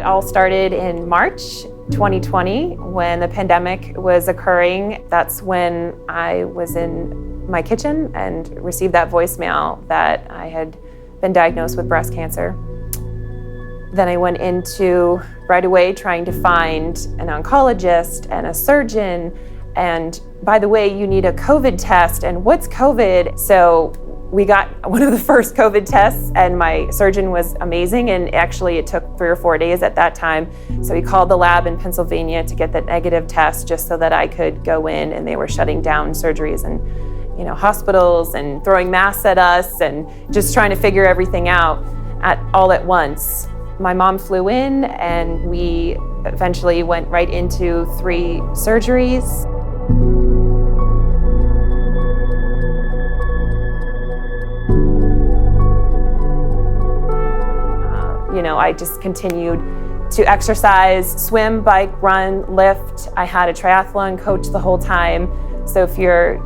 all started in March 2020 when the pandemic was occurring. That's when I was in my kitchen and received that voicemail that I had been diagnosed with breast cancer. Then I went into right away trying to find an oncologist and a surgeon. And by the way, you need a COVID test. And what's COVID? So we got one of the first COVID tests, and my surgeon was amazing. And actually it took 3 or 4 days at that time. So he called the lab in Pennsylvania to get the negative test just so that I could go in, and they were shutting down surgeries and hospitals and throwing masks at us and just trying to figure everything out all at once. My mom flew in, and we eventually went right into 3 surgeries. I just continued to exercise, swim, bike, run, lift. I had a triathlon coach the whole time. So if you're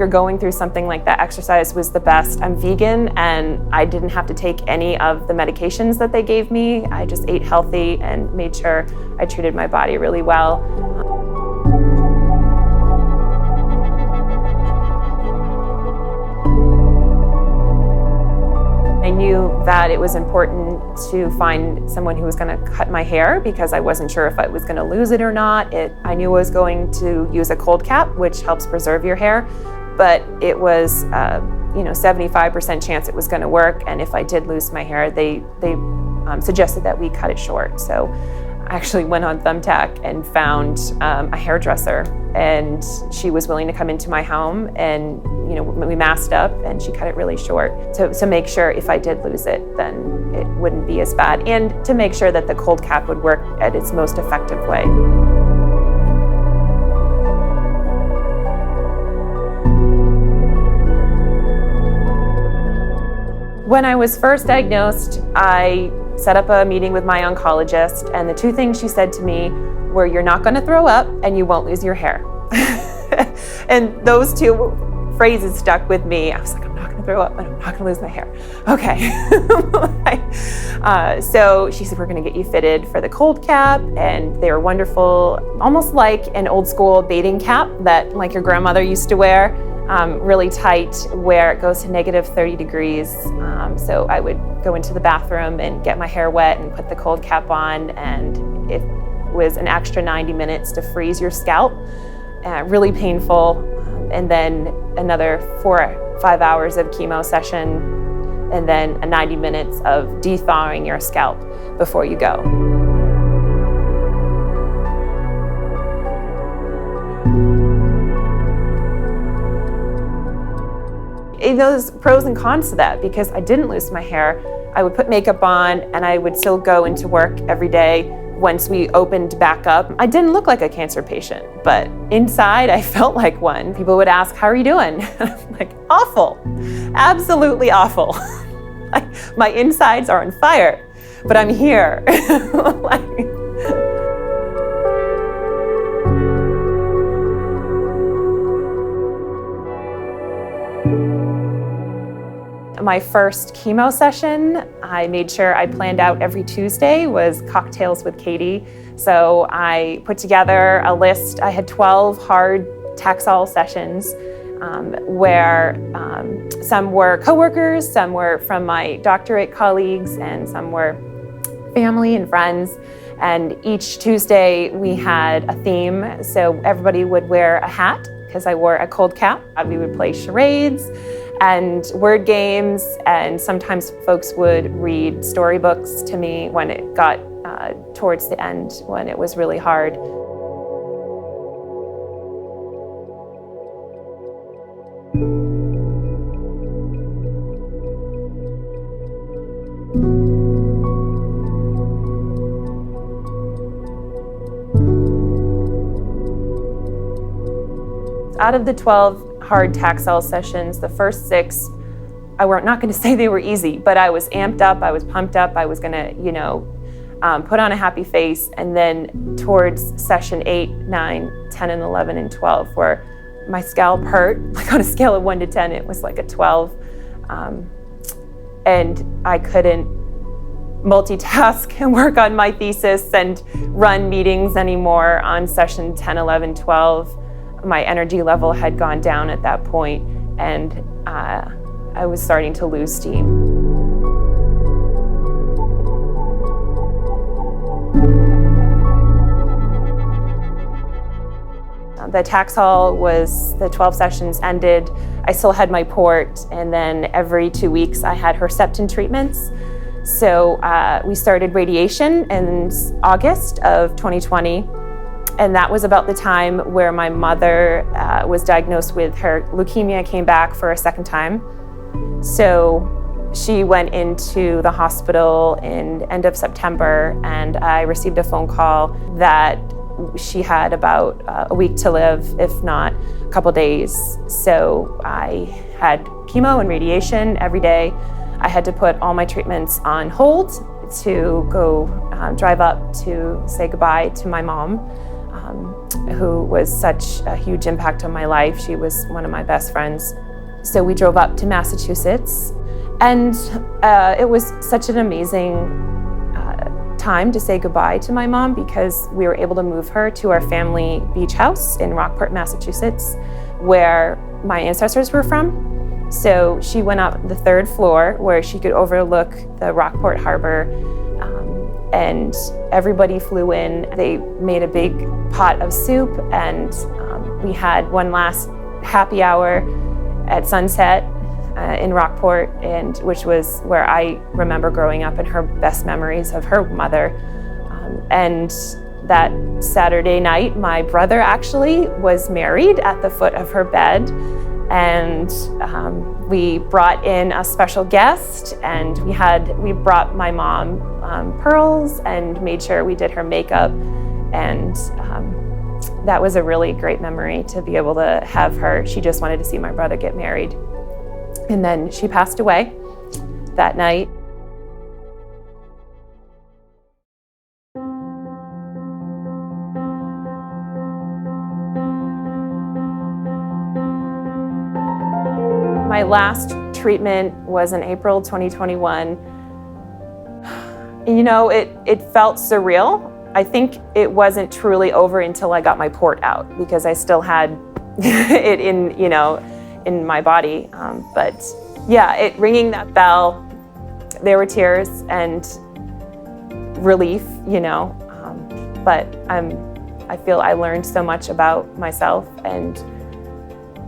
going through something like that, exercise was the best. I'm vegan, and I didn't have to take any of the medications that they gave me. I just ate healthy and made sure I treated my body really well. I knew that it was important to find someone who was going to cut my hair because I wasn't sure if I was going to lose it or not. I knew I was going to use a cold cap, which helps preserve your hair, but it was 75% chance it was going to work. And if I did lose my hair, they suggested that we cut it short. So I actually went on Thumbtack and found a hairdresser, and she was willing to come into my home, and we masked up, and she cut it really short to make sure if I did lose it, then it wouldn't be as bad, and to make sure that the cold cap would work at its most effective way. When I was first diagnosed, I set up a meeting with my oncologist, and the 2 things she said to me were, "You're not going to throw up, and you won't lose your hair." And those 2 phrases stuck with me. I was like, I'm not going to throw up, and I'm not going to lose my hair. Okay. So she said, we're going to get you fitted for the cold cap, and they were wonderful, almost like an old school bathing cap that like your grandmother used to wear. Really tight, where it goes to -30 degrees. So I would go into the bathroom and get my hair wet and put the cold cap on, and it was an extra 90 minutes to freeze your scalp. Really painful. And then another 4 or 5 hours of chemo session, and then 90 minutes of de-thawing your scalp before you go. There's pros and cons to that, because I didn't lose my hair. I would put makeup on, and I would still go into work every day. Once we opened back up, I didn't look like a cancer patient, but inside I felt like one. People would ask, how are you doing? I'm like, awful, absolutely awful. Like, my insides are on fire, but I'm here. My first chemo session, I made sure I planned out every Tuesday was Cocktails with Katie. So I put together a list. I had 12 hard Taxol sessions where some were coworkers, some were from my doctorate colleagues, and some were family and friends. And each Tuesday we had a theme. So everybody would wear a hat, because I wore a cold cap. We would play charades and word games, and sometimes folks would read storybooks to me when it got towards the end, when it was really hard. Out of the 12 hard Taxol sessions, the first 6, I'm not going to say they were easy, but I was amped up, I was pumped up, I was going to, put on a happy face. And then towards session 8, 9, 10, and 11, and 12, where my scalp hurt, like on a scale of 1 to 10, it was like a 12. And I couldn't multitask and work on my thesis and run meetings anymore on session 10, 11, 12. My energy level had gone down at that point, and I was starting to lose steam. The Taxol was, the 12 sessions ended. I still had my port, and then every 2 weeks I had Herceptin treatments. So we started radiation in August of 2020, and that was about the time where my mother was diagnosed with her leukemia, came back for a second time. So she went into the hospital in end of September, and I received a phone call that she had about a week to live, if not a couple days. So I had chemo and radiation every day. I had to put all my treatments on hold to go drive up to say goodbye to my mom, who was such a huge impact on my life. She was one of my best friends. So we drove up to Massachusetts, and it was such an amazing time to say goodbye to my mom, because we were able to move her to our family beach house in Rockport, Massachusetts, where my ancestors were from. So she went up the 3rd floor where she could overlook the Rockport Harbor, and everybody flew in. They made a big pot of soup, and we had one last happy hour at sunset in Rockport, and which was where I remember growing up and her best memories of her mother. And that Saturday night, my brother actually was married at the foot of her bed, and we brought in a special guest, and we brought my mom pearls and made sure we did her makeup, and that was a really great memory to be able to have her. She just wanted to see my brother get married. And then she passed away that night. My last treatment was in April 2021. You know, it felt surreal. I think it wasn't truly over until I got my port out, because I still had it in my body. But yeah, ringing that bell, there were tears and relief, but I feel I learned so much about myself, and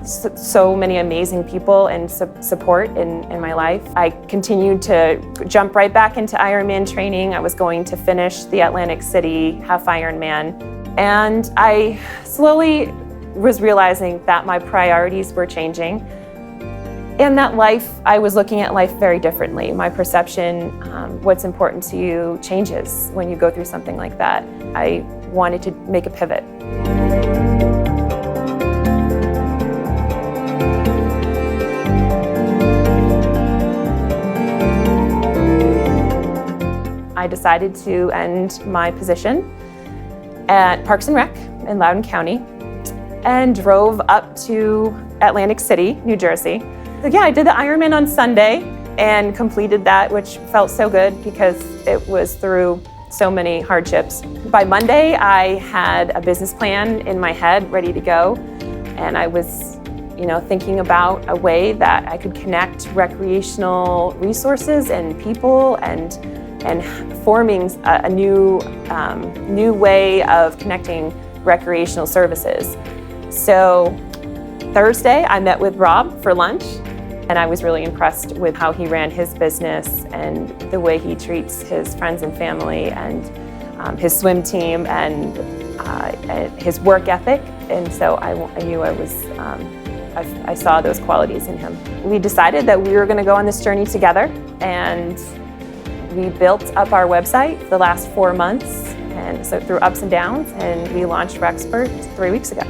so many amazing people and support in my life. I continued to jump right back into Ironman training. I was going to finish the Atlantic City Half Ironman, and I slowly was realizing that my priorities were changing, and that I was looking at life very differently. My perception, what's important to you, changes when you go through something like that. I wanted to make a pivot. I decided to end my position at Parks and Rec in Loudoun County and drove up to Atlantic City, New Jersey. So yeah, I did the Ironman on Sunday and completed that, which felt so good because it was through so many hardships. By Monday, I had a business plan in my head ready to go, and I was thinking about a way that I could connect recreational resources and people, and forming a new way of connecting recreational services. So Thursday, I met with Rob for lunch, and I was really impressed with how he ran his business and the way he treats his friends and family, and his swim team, and his work ethic. And so I knew I saw those qualities in him. We decided that we were going to go on this journey together, and we built up our website the last 4 months, and so through ups and downs, and we launched Recspert 3 weeks ago.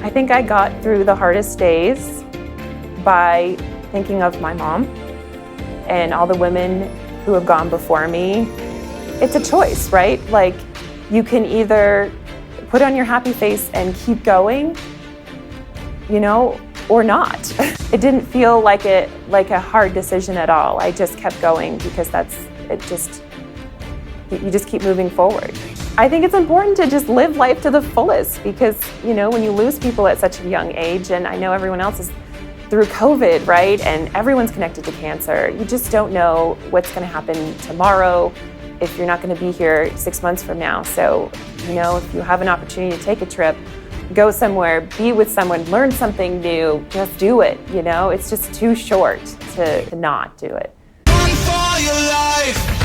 I think I got through the hardest days by thinking of my mom and all the women who have gone before me. It's a choice, right? Like, you can either put on your happy face and keep going, or not. It didn't feel like a hard decision at all. I just kept going because you just keep moving forward. I think it's important to just live life to the fullest because, when you lose people at such a young age, and I know everyone else is through COVID, right? And everyone's connected to cancer. You just don't know what's going to happen tomorrow, if you're not going to be here 6 months from now. So, if you have an opportunity to take a trip, go somewhere, be with someone, learn something new, just do it. It's just too short to not do it. Run for your life.